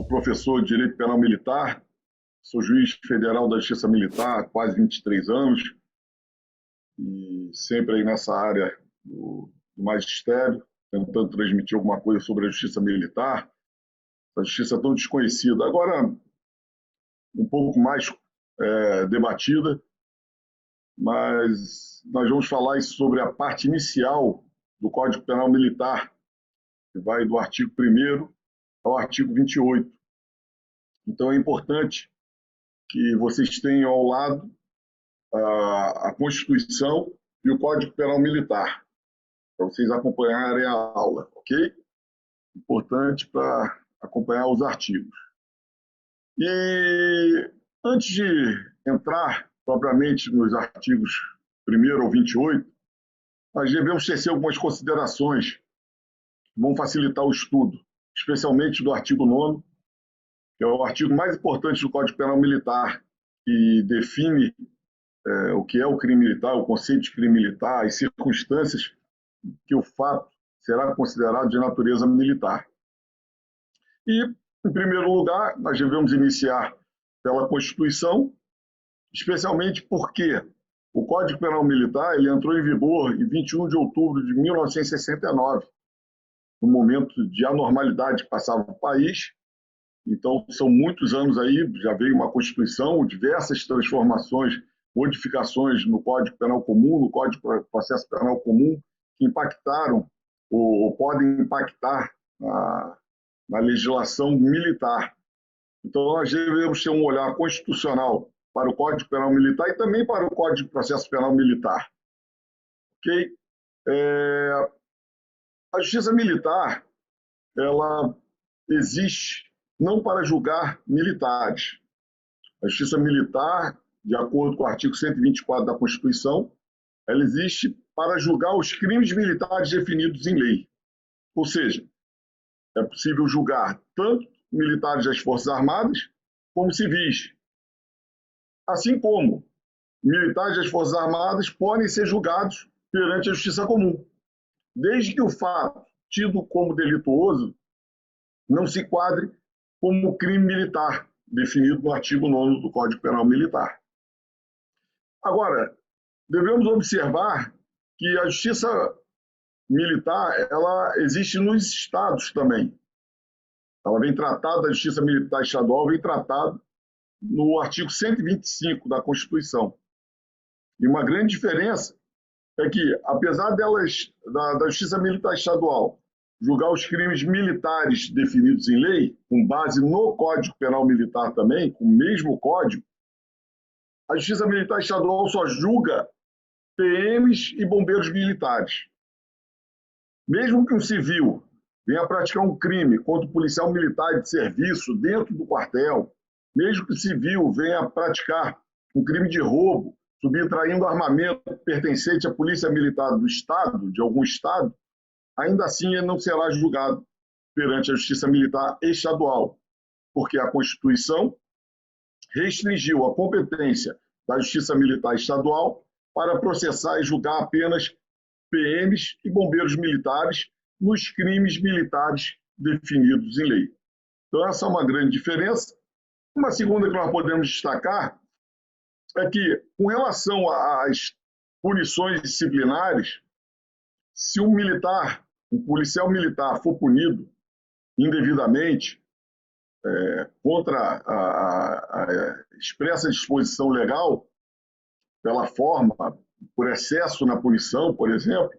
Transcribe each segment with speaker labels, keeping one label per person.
Speaker 1: sou professor de Direito Penal Militar, sou juiz federal da Justiça Militar há quase 23 anos e sempre aí nessa área do magistério, tentando transmitir alguma coisa sobre a Justiça Militar, a justiça tão desconhecida, agora um pouco mais debatida, mas nós vamos falar sobre a parte inicial do Código Penal Militar, que vai do artigo 1º ao artigo 28. Então é importante que vocês tenham ao lado a Constituição e o Código Penal Militar, para vocês acompanharem a aula, ok? Importante para acompanhar os artigos. E antes de entrar propriamente nos artigos 1º ao 28, nós devemos tecer algumas considerações que vão facilitar o estudo, especialmente do artigo 9º, que é o artigo mais importante do Código Penal Militar, que define o que é o crime militar, o conceito de crime militar, as circunstâncias que o fato será considerado de natureza militar. E, em primeiro lugar, nós devemos iniciar pela Constituição, especialmente porque o Código Penal Militar ele entrou em vigor em 21 de outubro de 1969, no momento de anormalidade que passava o país. Então, são muitos anos aí, já veio uma Constituição, diversas transformações, modificações no Código Penal Comum, no Código de Processo Penal Comum, que impactaram ou podem impactar na legislação militar. Então, nós devemos ter um olhar constitucional para o Código Penal Militar e também para o Código de Processo Penal Militar. Ok? A Justiça Militar, ela existe não para julgar militares. A Justiça Militar, de acordo com o artigo 124 da Constituição, ela existe para julgar os crimes militares definidos em lei. Ou seja, é possível julgar tanto militares das Forças Armadas como civis. Assim como militares das Forças Armadas podem ser julgados perante a Justiça Comum, desde que o fato tido como delituoso não se quadre como crime militar, definido no artigo 9º do Código Penal Militar. Agora, devemos observar que a Justiça Militar ela existe nos estados também. Ela vem tratada, a Justiça Militar Estadual vem tratada no artigo 125 da Constituição. E uma grande diferença é que, apesar da Justiça Militar Estadual julgar os crimes militares definidos em lei, com base no Código Penal Militar também, com o mesmo código, a Justiça Militar Estadual só julga PMs e bombeiros militares. Mesmo que um civil venha praticar um crime contra o policial militar de serviço dentro do quartel, mesmo que o civil venha praticar um crime de roubo, subtraindo armamento pertencente à Polícia Militar do Estado, de algum Estado, ainda assim ele não será julgado perante a Justiça Militar Estadual, porque a Constituição restringiu a competência da Justiça Militar Estadual para processar e julgar apenas PMs e bombeiros militares nos crimes militares definidos em lei. Então, essa é uma grande diferença. Uma segunda que nós podemos destacar é que, com relação às punições disciplinares, se um policial militar for punido indevidamente contra a expressa disposição legal, pela forma, por excesso na punição, por exemplo,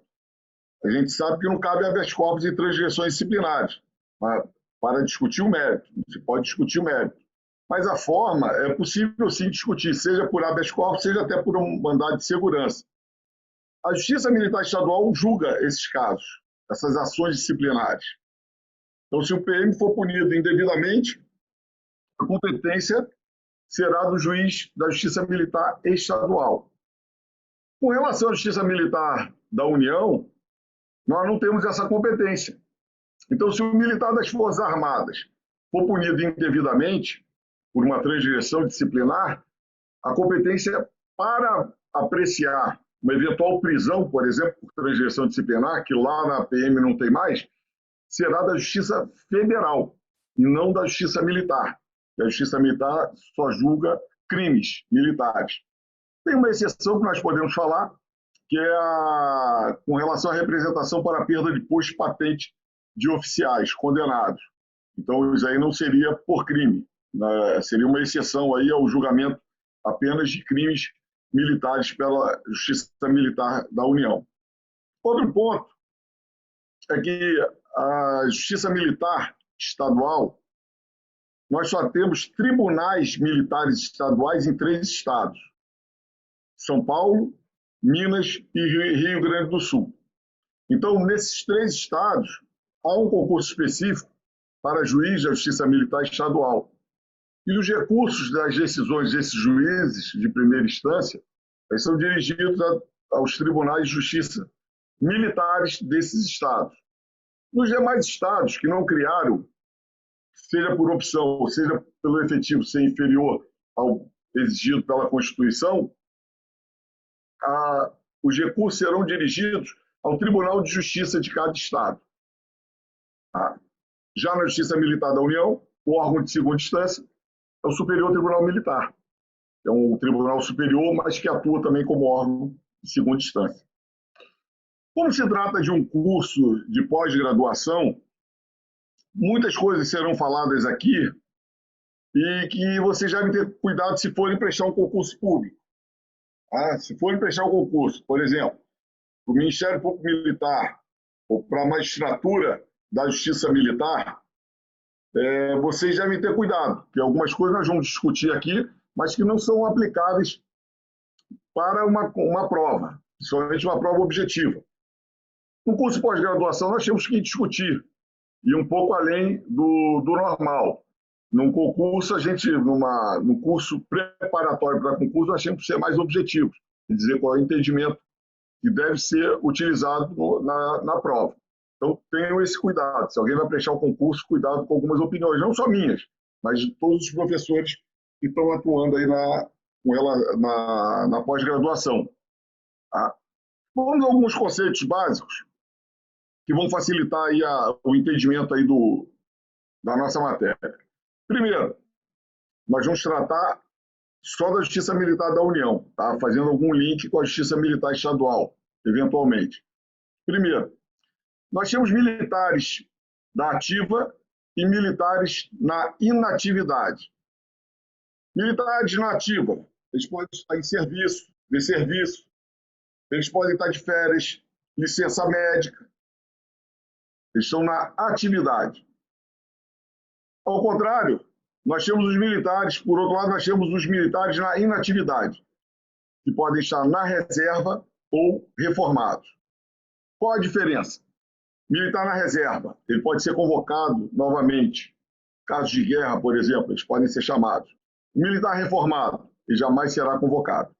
Speaker 1: a gente sabe que não cabe habeas corpus e transgressões disciplinares para discutir o mérito. Se pode discutir o mérito. Mas a forma é possível sim discutir, seja por habeas corpus, seja até por um mandado de segurança. A Justiça Militar Estadual julga esses casos, essas ações disciplinares. Então, se o PM for punido indevidamente, a competência será do juiz da Justiça Militar Estadual. Com relação à Justiça Militar da União, nós não temos essa competência. Então, se o militar das Forças Armadas for punido indevidamente por uma transgressão disciplinar, a competência para apreciar uma eventual prisão, por exemplo, por transgressão disciplinar, que lá na PM não tem mais, será da Justiça Federal. e não da Justiça Militar. A Justiça Militar só julga crimes militares. Tem uma exceção que nós podemos falar, que é com relação à representação para a perda de posto patente de oficiais condenados. Então, isso aí não seria por crime, né? Seria uma exceção aí ao julgamento apenas de crimes militares pela Justiça Militar da União. Outro ponto é que a Justiça Militar estadual, nós só temos tribunais militares estaduais em 3 estados: São Paulo, Minas e Rio Grande do Sul. Então, nesses 3 estados, há um concurso específico para juiz da Justiça Militar Estadual. E os recursos das decisões desses juízes de primeira instância são dirigidos aos tribunais de justiça militares desses estados. Nos demais estados que não criaram, seja por opção ou seja pelo efetivo ser inferior ao exigido pela Constituição, os recursos serão dirigidos ao Tribunal de Justiça de cada estado. Já na Justiça Militar da União, o órgão de segunda instância é o Superior Tribunal Militar. É um tribunal superior, mas que atua também como órgão de segunda instância. Como se trata de um curso de pós-graduação, muitas coisas serão faladas aqui e que vocês devem ter cuidado se forem prestar um concurso público. Se forem prestar um concurso, por exemplo, para o Ministério Público Militar ou para a magistratura da Justiça Militar, vocês devem ter cuidado, porque algumas coisas nós vamos discutir aqui, mas que não são aplicáveis para uma prova, principalmente uma prova objetiva. No curso de pós-graduação, nós temos que discutir, e um pouco além do normal. Num concurso, no curso preparatório para concurso, nós temos que ser mais objetivos, e dizer qual é o entendimento que deve ser utilizado na prova. Então, tenham esse cuidado. Se alguém vai prestar o concurso, cuidado com algumas opiniões, não só minhas, mas de todos os professores que estão atuando aí na pós-graduação. Vamos a alguns conceitos básicos que vão facilitar aí o entendimento aí da nossa matéria. Primeiro, nós vamos tratar só da Justiça Militar da União, tá? Fazendo algum link com a Justiça Militar Estadual, eventualmente. Primeiro, nós temos militares da ativa e militares na inatividade. Militares na ativa, eles podem estar em serviço, de serviço, eles podem estar de férias, licença médica, eles estão na atividade. Ao contrário, nós temos os militares, por outro lado, nós temos os militares na inatividade, que podem estar na reserva ou reformados. Qual a diferença? Militar na reserva, ele pode ser convocado novamente. Casos de guerra, por exemplo, eles podem ser chamados. O militar reformado, ele jamais será convocado.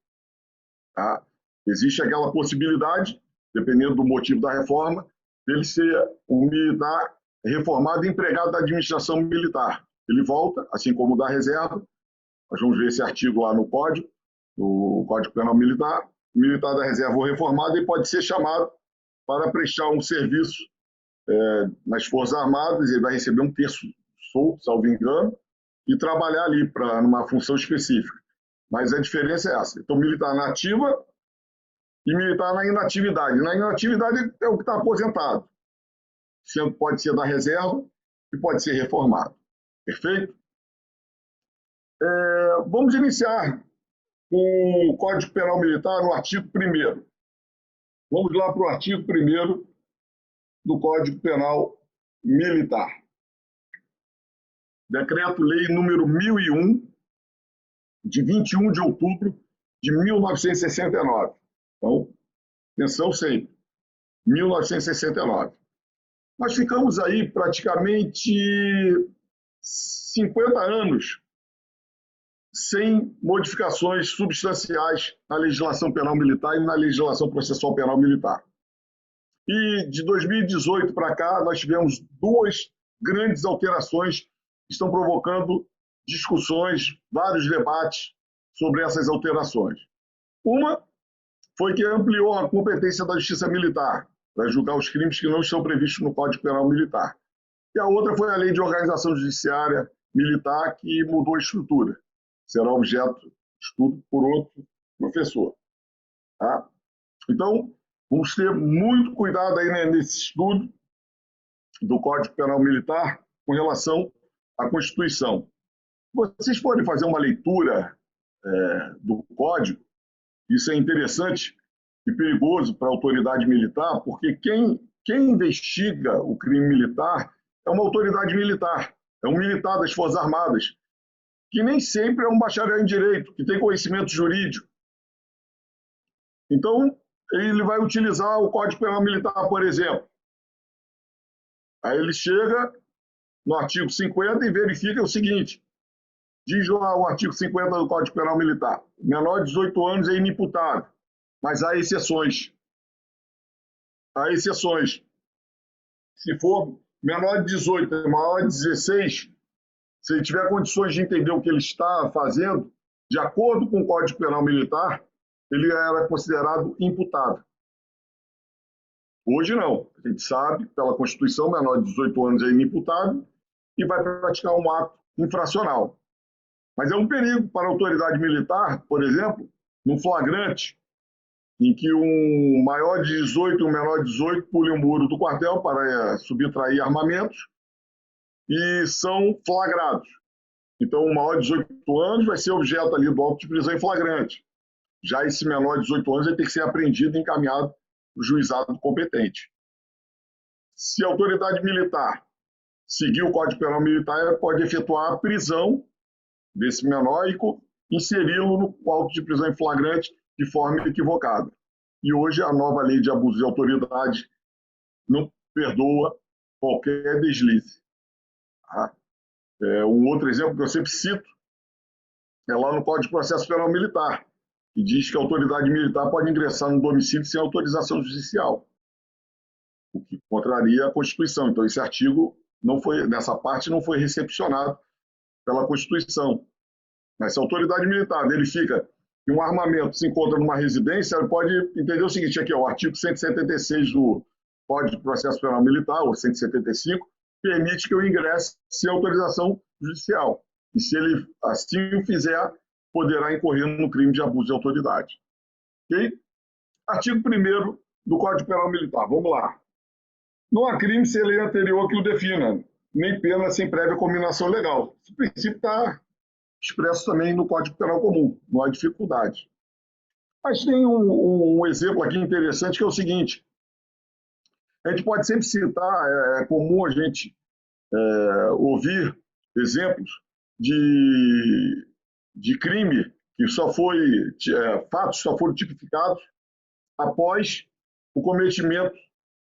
Speaker 1: Tá? Existe aquela possibilidade, dependendo do motivo da reforma, dele ser um militar reformado e empregado da administração militar. Ele volta, assim como o da reserva. Nós vamos ver esse artigo lá no Código Penal Militar. O militar da reserva ou reformado, ele pode ser chamado para prestar um serviço nas Forças Armadas. Ele vai receber um terço solto, salvo engano, e trabalhar ali numa função específica. Mas a diferença é essa. Então, militar na ativa e militar na inatividade. Na inatividade é o que está aposentado. Pode ser da reserva e pode ser reformado. Perfeito? Vamos iniciar com o Código Penal Militar no artigo 1º. Vamos lá para o artigo 1º do Código Penal Militar. Decreto-Lei número 1001, de 21 de outubro de 1969. Então, atenção sempre, 1969. Nós ficamos aí praticamente 50 anos sem modificações substanciais na legislação penal militar e na legislação processual penal militar. E de 2018 para cá, nós tivemos 2 grandes alterações que estão provocando discussões, vários debates sobre essas alterações. Uma foi que ampliou a competência da Justiça Militar para julgar os crimes que não estão previstos no Código Penal Militar. E a outra foi a Lei de Organização Judiciária Militar, que mudou a estrutura. Será objeto de estudo por outro professor. Tá? Então, vamos ter muito cuidado aí, né, nesse estudo do Código Penal Militar com relação à Constituição. Vocês forem fazer uma leitura do Código, isso é interessante e perigoso para a autoridade militar, porque quem investiga o crime militar é uma autoridade militar, é um militar das Forças Armadas, que nem sempre é um bacharel em direito, que tem conhecimento jurídico. Então, ele vai utilizar o Código Penal Militar, por exemplo. Aí ele chega no artigo 50 e verifica o seguinte: diz lá o artigo 50 do Código Penal Militar: menor de 18 anos é inimputável, mas há exceções. Há exceções. Se for menor de 18 e maior de 16, se ele tiver condições de entender o que ele está fazendo, de acordo com o Código Penal Militar, ele era considerado imputável. Hoje não. A gente sabe, pela Constituição, menor de 18 anos é inimputável e vai praticar um ato infracional. Mas é um perigo para a autoridade militar, por exemplo, num flagrante, em que um maior de 18 e um menor de 18 pulem o muro do quartel para subtrair armamentos e são flagrados. Então, o maior de 18 anos vai ser objeto ali do auto de prisão em flagrante. Já esse menor de 18 anos vai ter que ser apreendido e encaminhado para o juizado competente. Se a autoridade militar seguir o Código Penal Militar, ela pode efetuar a prisão desse menor e inseri-lo no auto de prisão em flagrante de forma equivocada. E hoje a nova lei de abuso de autoridade não perdoa qualquer deslize. Tá? Um outro exemplo que eu sempre cito é lá no Código de Processo Penal Militar, que diz que a autoridade militar pode ingressar no domicílio sem autorização judicial, o que contraria a Constituição. Então, esse artigo, nessa parte, não foi recepcionado pela Constituição. Mas se a autoridade militar verifica que um armamento se encontra numa residência, ela pode entender o seguinte: aqui, o artigo 176 do Código de Processo Penal Militar, ou 175, permite que eu ingresse sem autorização judicial. E se ele assim o fizer, poderá incorrer no crime de abuso de autoridade. Ok? Artigo 1º do Código Penal Militar. Vamos lá. Não há crime sem lei anterior que o defina, nem pena sem prévia combinação legal. Esse princípio está expresso também no Código Penal Comum, não há dificuldade. Mas tem um exemplo aqui interessante, que é o seguinte: a gente pode sempre citar, é comum a gente ouvir exemplos de crime que fatos só foram tipificados após o cometimento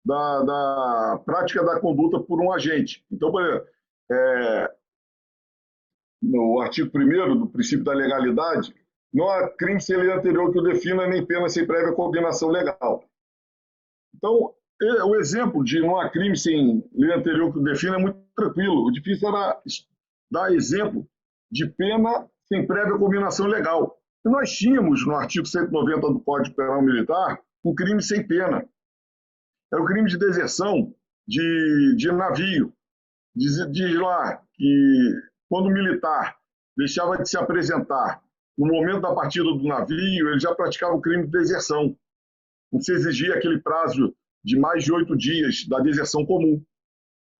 Speaker 1: da prática da conduta por um agente. Então, por exemplo, no artigo 1º do princípio da legalidade, não há crime sem lei anterior que o defina, nem pena sem prévia combinação legal. Então, o exemplo de não há crime sem lei anterior que o defina é muito tranquilo. O difícil era dar exemplo de pena sem prévia combinação legal. E nós tínhamos, no artigo 190 do Código Penal Militar, um crime sem pena. Era o crime de deserção de navio. Diz lá que quando o militar deixava de se apresentar no momento da partida do navio, ele já praticava o crime de deserção. Não se exigia aquele prazo de mais de 8 dias da deserção comum.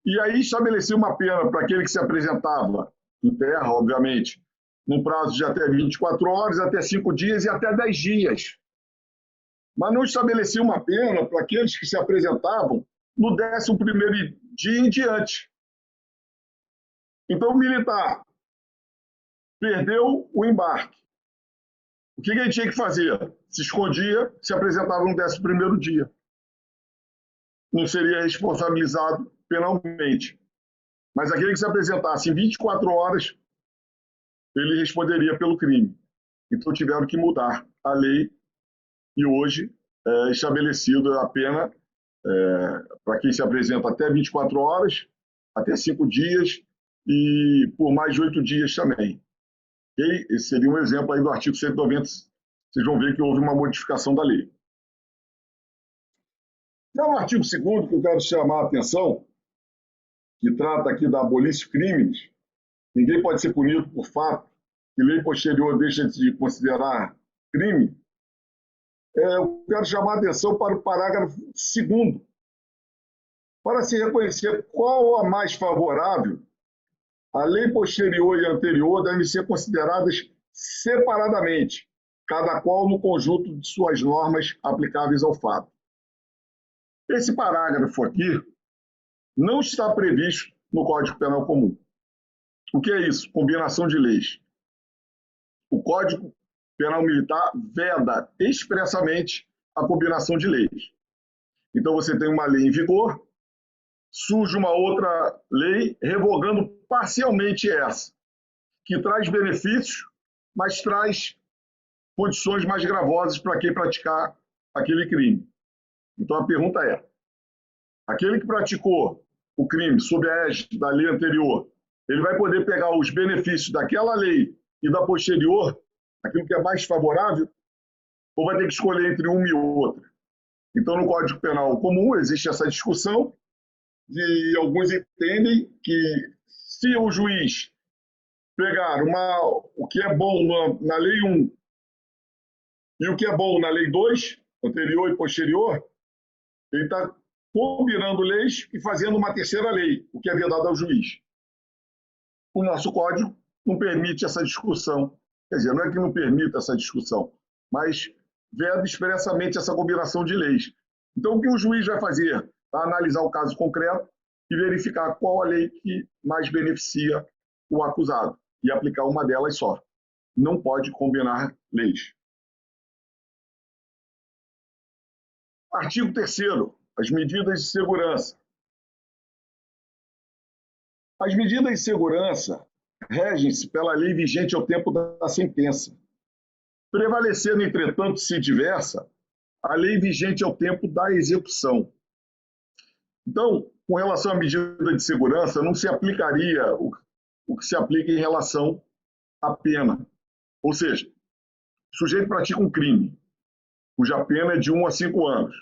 Speaker 1: E aí estabelecia uma pena para aquele que se apresentava em terra, obviamente, num prazo de até 24 horas, até 5 dias e até 10 dias. Mas não estabelecia uma pena para aqueles que se apresentavam no 11º dia em diante. Então, o militar perdeu o embarque. O que ele tinha que fazer? Se escondia, se apresentava no 11º dia. Não seria responsabilizado penalmente. Mas aquele que se apresentasse em 24 horas, ele responderia pelo crime. Então tiveram que mudar a lei e hoje é estabelecida a pena para quem se apresenta até 24 horas, até 5 dias e por mais de 8 dias também. Okay? Esse seria um exemplo aí do artigo 190. Vocês vão ver que houve uma modificação da lei. Já no artigo 2º, que eu quero chamar a atenção, que trata aqui da abolição crimes, ninguém pode ser punido por fato que lei posterior deixa de considerar crime, eu quero chamar a atenção para o parágrafo 2º, para se reconhecer qual a mais favorável, a lei posterior e anterior devem ser consideradas separadamente, cada qual no conjunto de suas normas aplicáveis ao fato. Esse parágrafo aqui não está previsto no Código Penal Comum. O que é isso? Combinação de leis. O Código Penal Militar veda expressamente a combinação de leis. Então, você tem uma lei em vigor, surge uma outra lei revogando parcialmente essa, que traz benefícios, mas traz condições mais gravosas para quem praticar aquele crime. Então, a pergunta é, aquele que praticou o crime sob a égide da lei anterior, ele vai poder pegar os benefícios daquela lei e da posterior, aquilo que é mais favorável, ou vai ter que escolher entre uma e outra? Então, no Código Penal Comum existe essa discussão e alguns entendem que se o juiz pegar o que é bom na Lei 1 e o que é bom na Lei 2, anterior e posterior, ele está combinando leis e fazendo uma terceira lei, o que é vedado ao juiz. O nosso Código não permite essa discussão. Quer dizer, não é que não permita essa discussão, mas veda expressamente essa combinação de leis. Então, o que o juiz vai fazer? Vai analisar o caso concreto e verificar qual a lei que mais beneficia o acusado e aplicar uma delas só. Não pode combinar leis. Artigo 3º, as medidas de segurança. As medidas de segurança regem-se pela lei vigente ao tempo da sentença. Prevalecendo, entretanto, se diversa, a lei vigente ao tempo da execução. Então, com relação à medida de segurança, não se aplicaria o que se aplica em relação à pena. Ou seja, o sujeito pratica um crime, cuja pena é de 1 a 5 anos.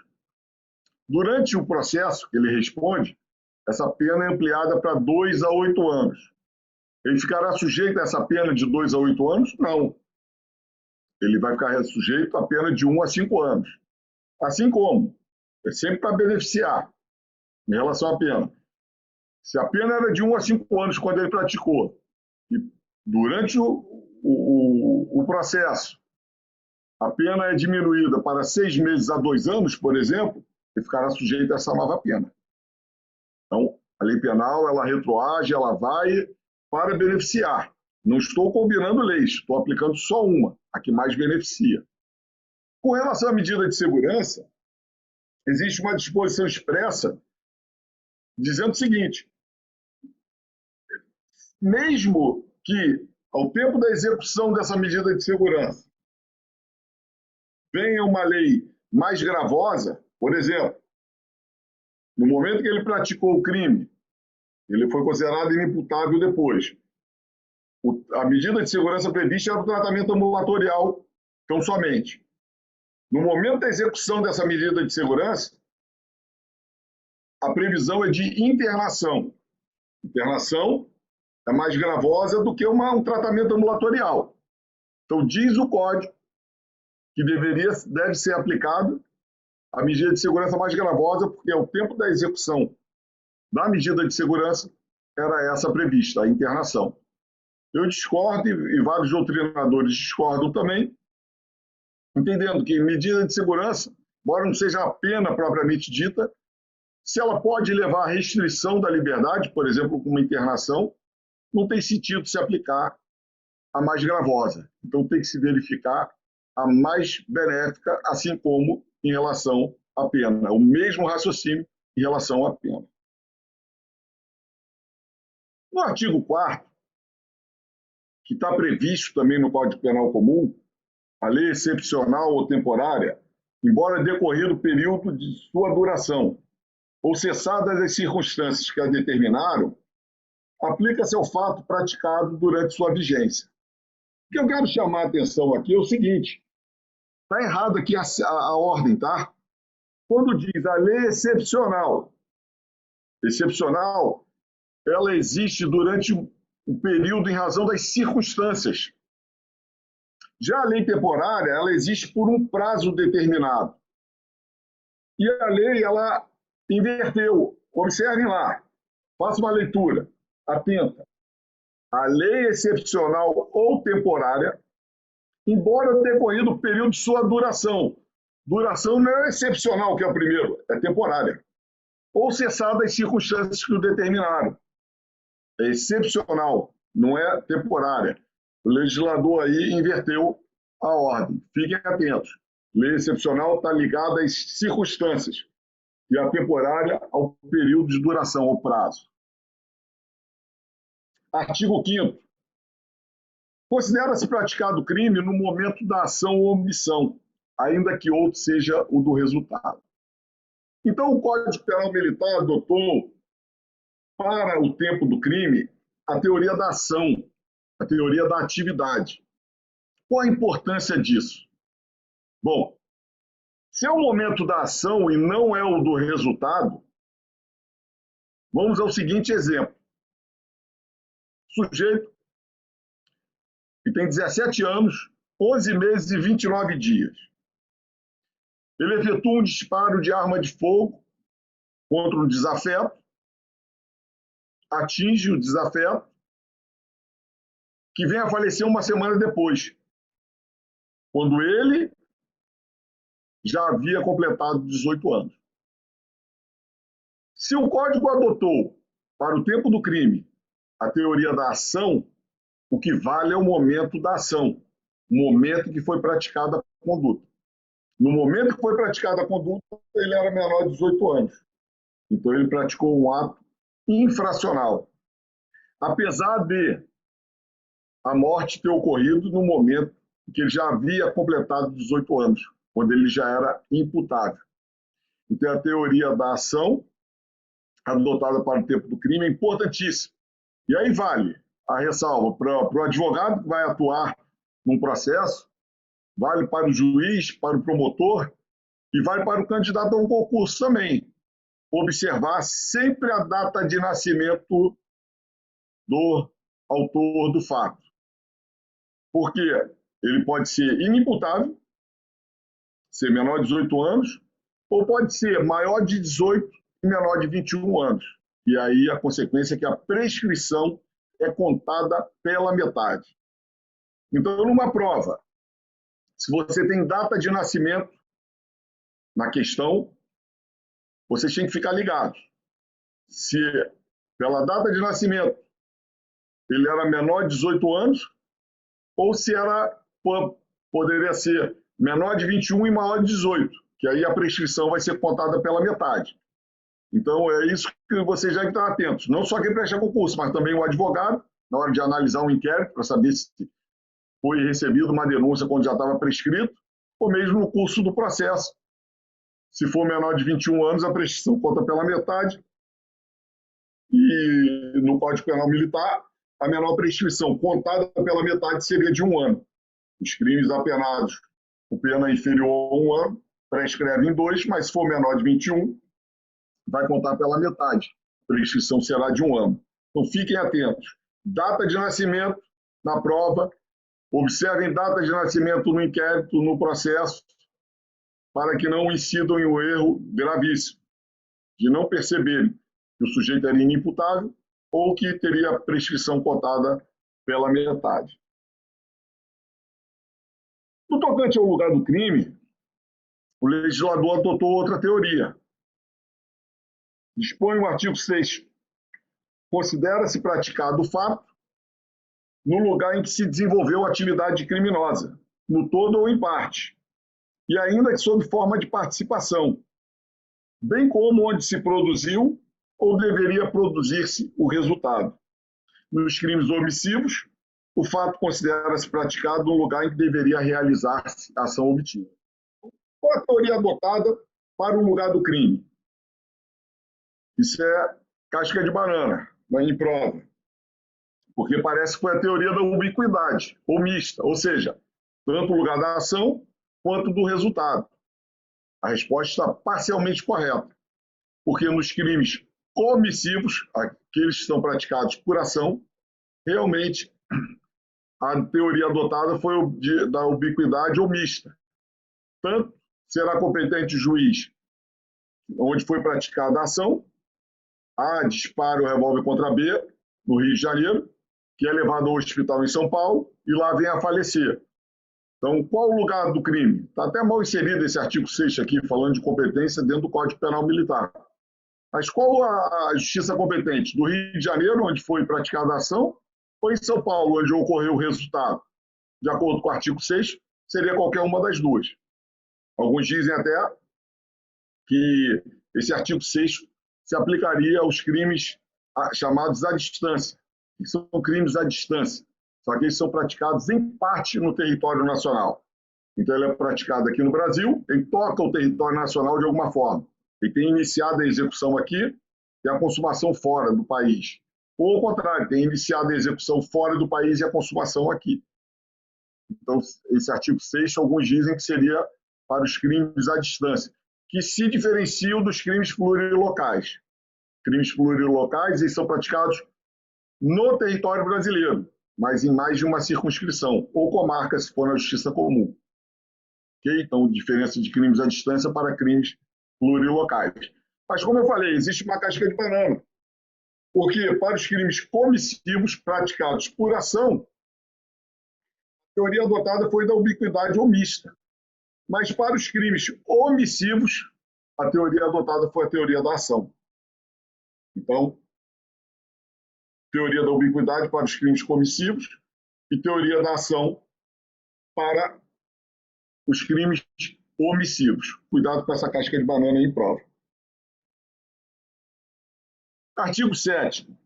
Speaker 1: Durante o processo que ele responde, essa pena é ampliada para 2 a 8 anos. Ele ficará sujeito a essa pena de 2 a 8 anos? Não. Ele vai ficar sujeito à pena de 1 a 5 anos. Assim como, é sempre para beneficiar em relação à pena. Se a pena era de 1 a 5 anos quando ele praticou, e durante o processo a pena é diminuída para 6 meses a 2 anos, por exemplo, ele ficará sujeito a essa nova pena. Então, a lei penal, ela retroage, ela vai para beneficiar. Não estou combinando leis, estou aplicando só uma, a que mais beneficia. Com relação à medida de segurança, existe uma disposição expressa dizendo o seguinte: mesmo que, ao tempo da execução dessa medida de segurança, venha uma lei mais gravosa, por exemplo, no momento que ele praticou o crime, ele foi considerado inimputável depois. A medida de segurança prevista era o tratamento ambulatorial, tão somente. No momento da execução dessa medida de segurança, a previsão é de internação. Internação é mais gravosa do que um tratamento ambulatorial. Então, diz o Código que deve ser aplicado a medida de segurança mais gravosa, porque ao tempo da execução da medida de segurança era essa prevista, a internação. Eu discordo, e vários doutrinadores discordam também, entendendo que medida de segurança, embora não seja a pena propriamente dita, se ela pode levar à restrição da liberdade, por exemplo, com uma internação, não tem sentido se aplicar a mais gravosa. Então tem que se verificar a mais benéfica, assim como em relação à pena. O mesmo raciocínio em relação à pena. No artigo 4º, que está previsto também no Código Penal Comum, a lei excepcional ou temporária, embora decorrido o período de sua duração, ou cessadas as circunstâncias que a determinaram, aplica-se ao fato praticado durante sua vigência. O que eu quero chamar a atenção aqui é o seguinte: está errado aqui a ordem, tá? Quando diz a lei excepcional, ela existe durante o período em razão das circunstâncias. Já a lei temporária, ela existe por um prazo determinado. E a lei, ela inverteu. Observem lá, faça uma leitura atenta. A lei excepcional ou temporária, embora decorrido o período de sua duração, duração não é excepcional, que é o primeiro, é temporária, ou cessada as circunstâncias que o determinaram. É excepcional, não é temporária. O legislador aí inverteu a ordem. Fiquem atentos. Lei excepcional está ligada às circunstâncias e a temporária ao período de duração, ao prazo. Artigo 5º. Considera-se praticado crime no momento da ação ou omissão, ainda que outro seja o do resultado. Então, o Código Penal Militar adotou, para o tempo do crime, a teoria da ação, a teoria da atividade. Qual a importância disso? Bom, se é o momento da ação e não é o do resultado, vamos ao seguinte exemplo. Sujeito que tem 17 anos, 11 meses e 29 dias. Ele efetua um disparo de arma de fogo contra um desafeto, atinge o desafeto, que vem a falecer uma semana depois, quando ele já havia completado 18 anos. Se o Código adotou, para o tempo do crime, a teoria da ação, o que vale é o momento da ação, o momento em que foi praticada a conduta. No momento que foi praticada a conduta, ele era menor de 18 anos. Então, ele praticou um ato infracional. Apesar de a morte ter ocorrido no momento em que ele já havia completado 18 anos, quando ele já era imputável. Então, a teoria da ação, adotada para o tempo do crime, é importantíssima. E aí vale a ressalva para o advogado que vai atuar num processo, vale para o juiz, para o promotor e vale para o candidato a um concurso também. Observar sempre a data de nascimento do autor do fato. Porque ele pode ser inimputável, ser menor de 18 anos, ou pode ser maior de 18 e menor de 21 anos. E aí a consequência é que a prescrição é contada pela metade. Então, numa prova, se você tem data de nascimento na questão, você tem que ficar ligado. Se pela data de nascimento ele era menor de 18 anos, ou se poderia ser menor de 21 e maior de 18, que aí a prescrição vai ser contada pela metade. Então, é isso que vocês já estão atentos. Não só quem presta concurso, mas também o advogado, na hora de analisar um inquérito, para saber se foi recebida uma denúncia quando já estava prescrito, ou mesmo no curso do processo. Se for menor de 21 anos, a prescrição conta pela metade. E no Código Penal Militar, a menor prescrição contada pela metade seria de 1 ano. Os crimes apenados com pena inferior a 1 ano prescreve em 2, mas se for menor de 21, vai contar pela metade. A prescrição será de 1 ano. Então fiquem atentos. Data de nascimento na prova, observem data de nascimento no inquérito, no processo, para que não incidam em um erro gravíssimo, de não perceberem que o sujeito era inimputável ou que teria prescrição cotada pela metade. No tocante ao lugar do crime, o legislador adotou outra teoria. Dispõe o artigo 6º. Considera-se praticado o fato no lugar em que se desenvolveu a atividade criminosa, no todo ou em parte, e ainda que sob forma de participação, bem como onde se produziu ou deveria produzir-se o resultado. Nos crimes omissivos, o fato considera-se praticado no lugar em que deveria realizar-se a ação omissiva. Qual a teoria adotada para o lugar do crime? Isso é casca de banana, em prova. Porque parece que foi a teoria da ubiquidade, ou mista, ou seja, tanto o lugar da ação quanto do resultado. A resposta está parcialmente correta, porque nos crimes comissivos, que eles são praticados por ação, realmente a teoria adotada foi da ubiquidade ou mista. Tanto será competente o juiz onde foi praticada a ação, A dispara o revólver contra B, no Rio de Janeiro, que é levado ao hospital em São Paulo e lá vem a falecer. Então, qual o lugar do crime? Está até mal inserido esse artigo 6 aqui, falando de competência dentro do Código Penal Militar. Mas qual a justiça competente? Do Rio de Janeiro, onde foi praticada a ação, ou em São Paulo, onde ocorreu o resultado? De acordo com o artigo 6, seria qualquer uma das duas. Alguns dizem até que esse artigo 6 se aplicaria aos crimes chamados à distância, que são crimes à distância, só que eles são praticados em parte no território nacional. Então, ele é praticado aqui no Brasil, ele toca o território nacional de alguma forma. Ele tem iniciado a execução aqui e a consumação fora do país. Ou, ao contrário, tem iniciado a execução fora do país e a consumação aqui. Então, esse artigo 6, alguns dizem que seria para os crimes à distância, que se diferenciam dos crimes plurilocais. Crimes plurilocais, eles são praticados no território brasileiro, mas em mais de uma circunscrição, ou comarca, se for na justiça comum. Okay? Então, diferença de crimes à distância para crimes plurilocais. Mas, como eu falei, existe uma casca de banana, porque para os crimes comissivos praticados por ação, a teoria adotada foi da ubiquidade ou mista. Mas para os crimes omissivos, a teoria adotada foi a teoria da ação. Então, teoria da ubiquidade para os crimes comissivos e teoria da ação para os crimes omissivos. Cuidado com essa casca de banana aí em prova. Artigo 7º.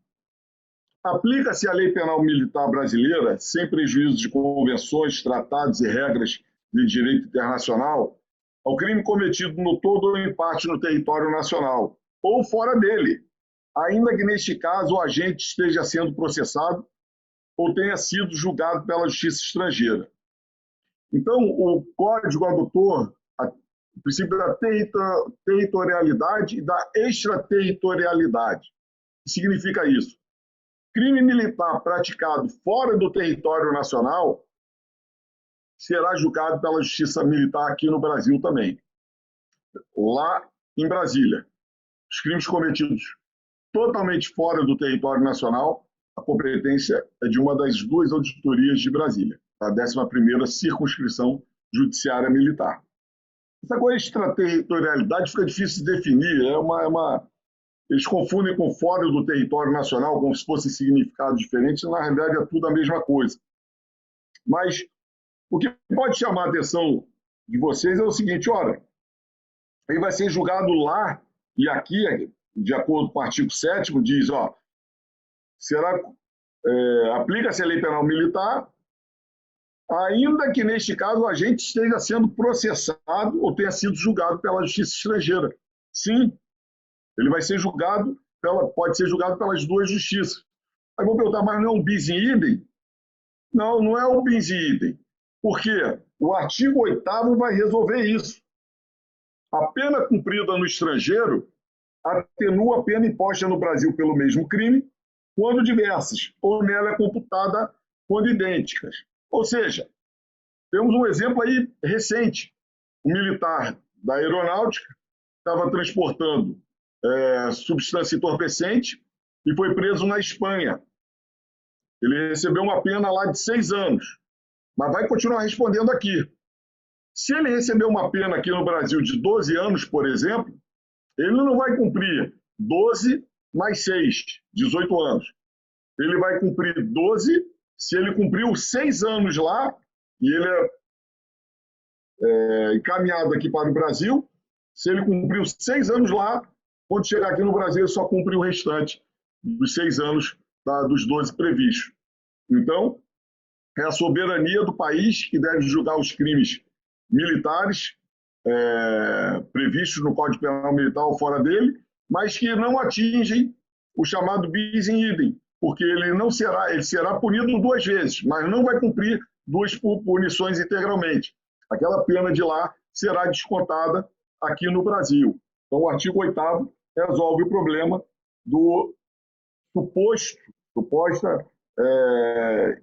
Speaker 1: Aplica-se a lei penal militar brasileira, sem prejuízo de convenções, tratados e regras de direito internacional, ao crime cometido no todo ou em parte no território nacional, ou fora dele, ainda que neste caso o agente esteja sendo processado ou tenha sido julgado pela justiça estrangeira. Então, o Código adotou o princípio da territorialidade e da extraterritorialidade. O que significa isso? Crime militar praticado fora do território nacional será julgado pela justiça militar aqui no Brasil também. Lá em Brasília, os crimes cometidos totalmente fora do território nacional, a competência é de uma das duas auditorias de Brasília, a 11ª Circunscrição Judiciária Militar. Essa coisa de extraterritorialidade fica difícil de definir, eles confundem com fora do território nacional, como se fossem significados diferentes, na realidade é tudo a mesma coisa. Mas o que pode chamar a atenção de vocês é o seguinte, olha, ele vai ser julgado lá e aqui, de acordo com o artigo 7º, diz, aplica-se a lei penal militar, ainda que neste caso o agente esteja sendo processado ou tenha sido julgado pela justiça estrangeira. Sim, ele vai ser julgado, pode ser julgado pelas duas justiças. Aí vou perguntar, mas não é um bis in idem? Não, não é um bis in idem. Por quê? O artigo 8º vai resolver isso. A pena cumprida no estrangeiro atenua a pena imposta no Brasil pelo mesmo crime, quando diversas, ou nela é computada quando idênticas. Ou seja, temos um exemplo aí recente. Um militar da aeronáutica estava transportando substância entorpecente e foi preso na Espanha. Ele recebeu uma pena lá de 6 anos, mas vai continuar respondendo aqui. Se ele receber uma pena aqui no Brasil de 12 anos, por exemplo, ele não vai cumprir 12 mais 6, 18 anos. Ele vai cumprir 12 se ele cumpriu 6 anos lá e ele é encaminhado aqui para o Brasil. Se ele cumpriu 6 anos lá, quando chegar aqui no Brasil, ele só cumpre o restante dos 6 anos dos 12 previstos. Então, é a soberania do país que deve julgar os crimes militares previstos no Código Penal Militar ou fora dele, mas que não atingem o chamado bis in idem, porque ele será punido 2 vezes, mas não vai cumprir 2 punições integralmente. Aquela pena de lá será descontada aqui no Brasil. Então, o artigo 8º resolve o problema do suposta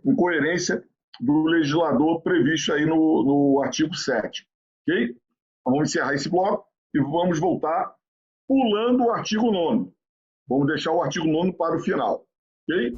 Speaker 1: incoerência do legislador previsto aí no artigo 7º. Ok? Então, vamos encerrar esse bloco e vamos voltar pulando o artigo 9º. Vamos deixar o artigo 9º para o final. Ok?